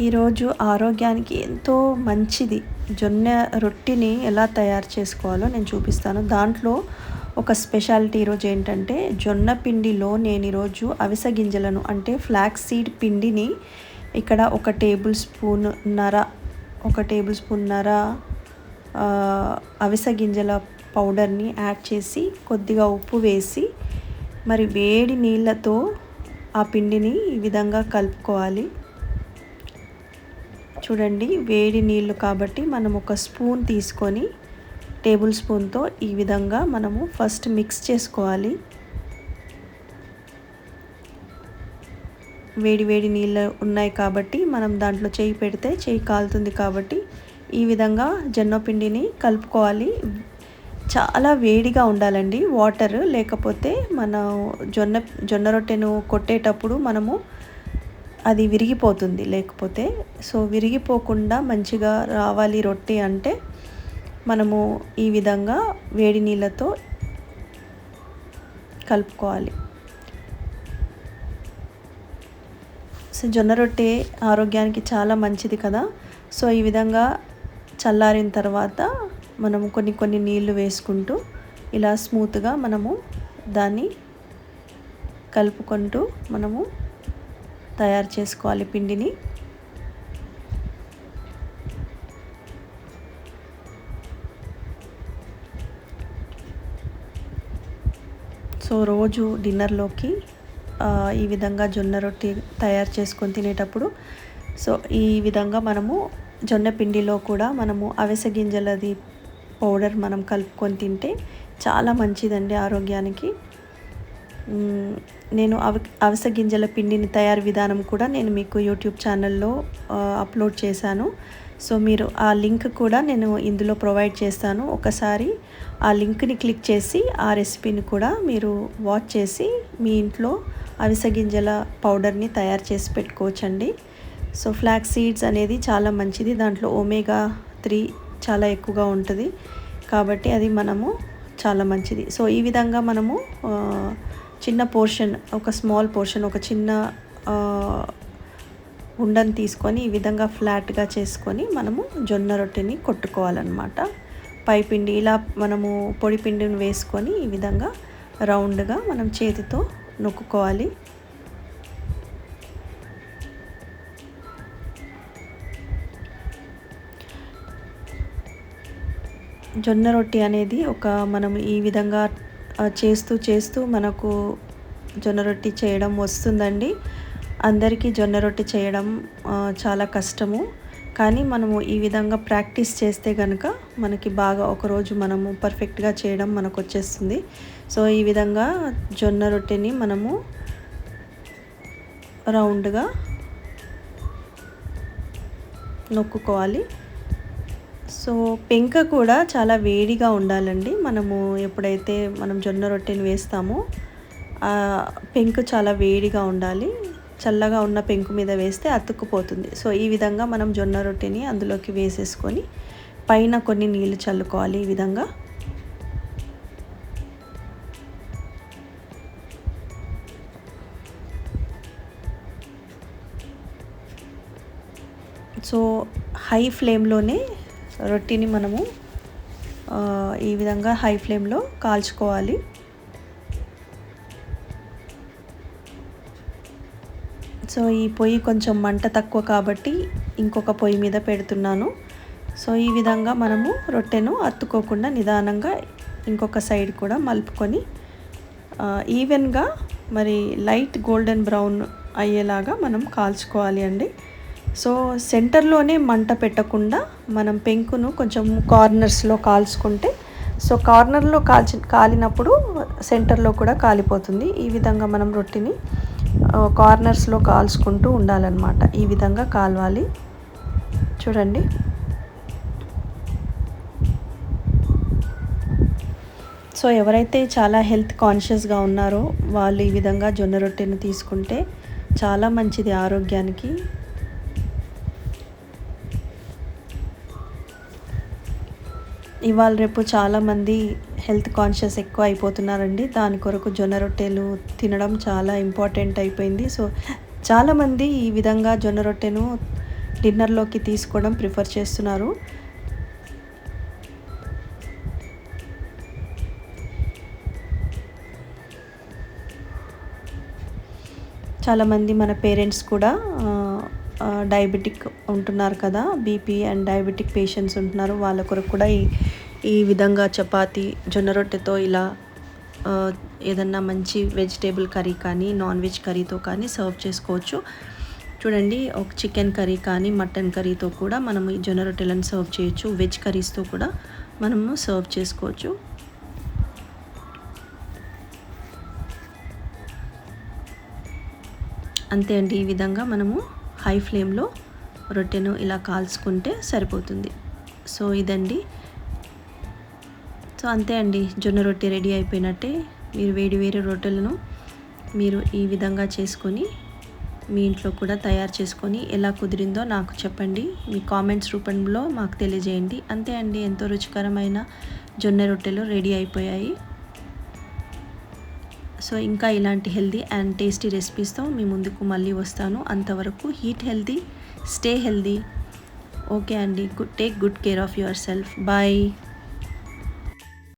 ఈరోజు ఆరోగ్యానికి ఎంతో మంచిది జొన్న రొట్టిని ఎలా తయారు చేసుకోవాలో నేను చూపిస్తాను. దాంట్లో ఒక స్పెషాలిటీ ఈరోజు ఏంటంటే జొన్న పిండిలో నేను ఈరోజు అవిసె గింజలను అంటే ఫ్లాక్స్ సీడ్ పిండిని ఇక్కడ ఒక టేబుల్ స్పూన్ నర అవిసె గింజల పౌడర్ని యాడ్ చేసి కొద్దిగా ఉప్పు వేసి మరి వేడి నీళ్ళతో ఆ పిండిని ఈ విధంగా కలుపుకోవాలి. చూడండి, వేడి నీళ్ళు కాబట్టి మనం ఒక స్పూన్ తీసుకొని టేబుల్ స్పూన్తో ఈ విధంగా మనము ఫస్ట్ మిక్స్ చేసుకోవాలి. వేడి వేడి నీళ్ళు ఉన్నాయి కాబట్టి మనం దాంట్లో చేయి పెడితే చేయి కాలుతుంది కాబట్టి ఈ విధంగా జొన్నపిండిని కలుపుకోవాలి. చాలా వేడిగా ఉండాలండి వాటర్, లేకపోతే మనం జొన్న రొట్టెను కొట్టేటప్పుడు మనము అది విరిగిపోతుంది. లేకపోతే సో విరిగిపోకుండా మంచిగా రావాలి రొట్టె అంటే మనము ఈ విధంగా వేడి నీళ్ళతో కలుపుకోవాలి. సో జొన్న రొట్టె ఆరోగ్యానికి చాలా మంచిది కదా. సో ఈ విధంగా చల్లారిన తర్వాత మనము కొన్ని నీళ్లు వేసుకుంటూ ఇలా స్మూత్గా మనము దాన్ని కలుపుకుంటూ మనము తయారు చేసుకోవాలి పిండిని. సో రోజు డిన్నర్లోకి ఈ విధంగా జొన్న రొట్టె తయారు చేసుకొని తినేటప్పుడు సో ఈ విధంగా మనము జొన్న పిండిలో కూడా మనము అవిసె గింజలది పౌడర్ మనం కలుపుకొని తింటే చాలా మంచిదండి ఆరోగ్యానికి. నేను అవిసె గింజల పిండిని తయారు విధానం కూడా నేను మీకు యూట్యూబ్ ఛానల్లో అప్లోడ్ చేశాను. సో మీరు ఆ లింక్ కూడా నేను ఇందులో ప్రొవైడ్ చేస్తాను. ఒకసారి ఆ లింక్ని క్లిక్ చేసి ఆ రెసిపీని కూడా మీరు వాచ్ చేసి మీ ఇంట్లో అవిసె గింజల పౌడర్ని తయారు చేసి పెట్టుకోవచ్చండి. సో ఫ్లాక్స్ సీడ్స్ అనేది చాలా మంచిది, దాంట్లో ఒమేగా 3 చాలా ఎక్కువగా ఉంటుంది కాబట్టి అది మనము చాలా మంచిది. సో ఈ విధంగా మనము చిన్న పోర్షన్, ఒక స్మాల్ పోర్షన్, ఒక చిన్న ఉండని తీసుకొని ఈ విధంగా ఫ్లాట్గా చేసుకొని మనము జొన్న రొట్టెని కొట్టుకోవాలన్నమాట. పైపిండి ఇలా మనము పొడి పిండిని వేసుకొని ఈ విధంగా రౌండ్గా మనం చేతితో నొక్కుకోవాలి. జొన్న రొట్టె అనేది మనం ఈ విధంగా చేస్తూ మనకు జొన్న రొట్టె చేయడం వస్తుందండి. అందరికీ జొన్న రొట్టె చేయడం చాలా కష్టము, కానీ మనము ఈ విధంగా ప్రాక్టీస్ చేస్తే కనుక మనకి బాగా ఒకరోజు మనము పర్ఫెక్ట్గా చేయడం మనకు వచ్చేస్తుంది. సో ఈ విధంగా జొన్న రొట్టెని మనము రౌండ్గా నొక్కుకోవాలి. సో పెంక కూడా చాలా వేడిగా ఉండాలండి. మనము ఎప్పుడైతే మనం జొన్న రొట్టెని వేస్తామో ఆ పెంకు చాలా వేడిగా ఉండాలి. చల్లగా ఉన్న పెంకు మీద వేస్తే అతుక్కుపోతుంది. సో ఈ విధంగా మనం జొన్న రొట్టెని అందులోకి వేసేసుకొని పైన కొన్ని నీళ్లు చల్లుకోవాలి. ఈ విధంగా సో హై ఫ్లేమ్లోనే రొట్టెని మనము ఈ విధంగా హై ఫ్లేమ్లో కాల్చుకోవాలి. సో ఈ పొయ్యి కొంచెం మంట తక్కువ కాబట్టి ఇంకొక పొయ్యి మీద పెడుతున్నాను. సో ఈ విధంగా మనము రొట్టెను అతుక్కోకుండా నిదానంగా ఇంకొక సైడ్ కూడా మలుపుకొని ఈవెన్గా మరి లైట్ గోల్డెన్ బ్రౌన్ అయ్యేలాగా మనం కాల్చుకోవాలి అండి. సో సెంటర్లోనే మంట పెట్టకుండా మనం పెంకును కొంచెం కార్నర్స్లో కాల్చుకుంటే సో కార్నర్లో కాలినప్పుడు సెంటర్లో కూడా కాలిపోతుంది. ఈ విధంగా మనం రొట్టెని కార్నర్స్లో కాల్చుకుంటూ ఉండాలన్నమాట. ఈ విధంగా కాలవాలి. చూడండి, సో ఎవరైతే చాలా హెల్త్ కాన్షియస్గా ఉన్నారో వాళ్ళు ఈ విధంగా జొన్న రొట్టెను తీసుకుంటే చాలా మంచిది ఆరోగ్యానికి. ఇవాళ రేపు చాలామంది హెల్త్ కాన్షియస్ ఎక్కువ అయిపోతున్నారండి. దాని కొరకు జొన్న రొట్టెలు తినడం చాలా ఇంపార్టెంట్ అయిపోయింది. సో చాలామంది ఈ విధంగా జొన్న రొట్టెను డిన్నర్లోకి తీసుకోవడం ప్రిఫర్ చేస్తున్నారు. చాలామంది మన పేరెంట్స్ కూడా డయాబెటిక్ ఉంటున్నారు కదా, బీపీ అండ్ డయాబెటిక్ పేషెంట్స్ ఉంటున్నారు. వాళ్ళ కొరకు కూడా ఈ విధంగా చపాతి జొన్న రొట్టెతో ఇలా ఏదన్నా మంచి వెజిటేబుల్ కర్రీ కానీ నాన్ వెజ్ కర్రీతో కానీ సర్వ్ చేసుకోవచ్చు. చూడండి, ఒక చికెన్ కర్రీ కానీ మటన్ కర్రీతో కూడా మనము ఈ జొన్న రొట్టెలను సర్వ్ చేయొచ్చు. వెజ్ కర్రీస్తో కూడా మనము సర్వ్ చేసుకోవచ్చు. అంతే అండి, ఈ విధంగా మనము హై ఫ్లేమ్లో రొట్టెను ఇలా కాల్చుకుంటే సరిపోతుంది. సో ఇదండి. సో అంతే అండి, జొన్న రొట్టె రెడీ అయిపోయినట్టే. మీరు వేడి వేడి రొట్టెలను మీరు ఈ విధంగా చేసుకొని మీ ఇంట్లో కూడా తయారు చేసుకొని ఎలా కుదిరిందో నాకు చెప్పండి. మీ కామెంట్స్ రూపంలో మాకు తెలియజేయండి. అంతే అండి, ఎంతో రుచికరమైన జొన్న రొట్టెలు రెడీ అయిపోయాయి. సో ఇంకా ఇలాంటి హెల్దీ అండ్ టేస్టీ రెసిపీస్తో మీ ముందుకు మళ్ళీ వస్తాను. అంతవరకు eat healthy, stay healthy. Okay అండి, take good care of yourself. Bye.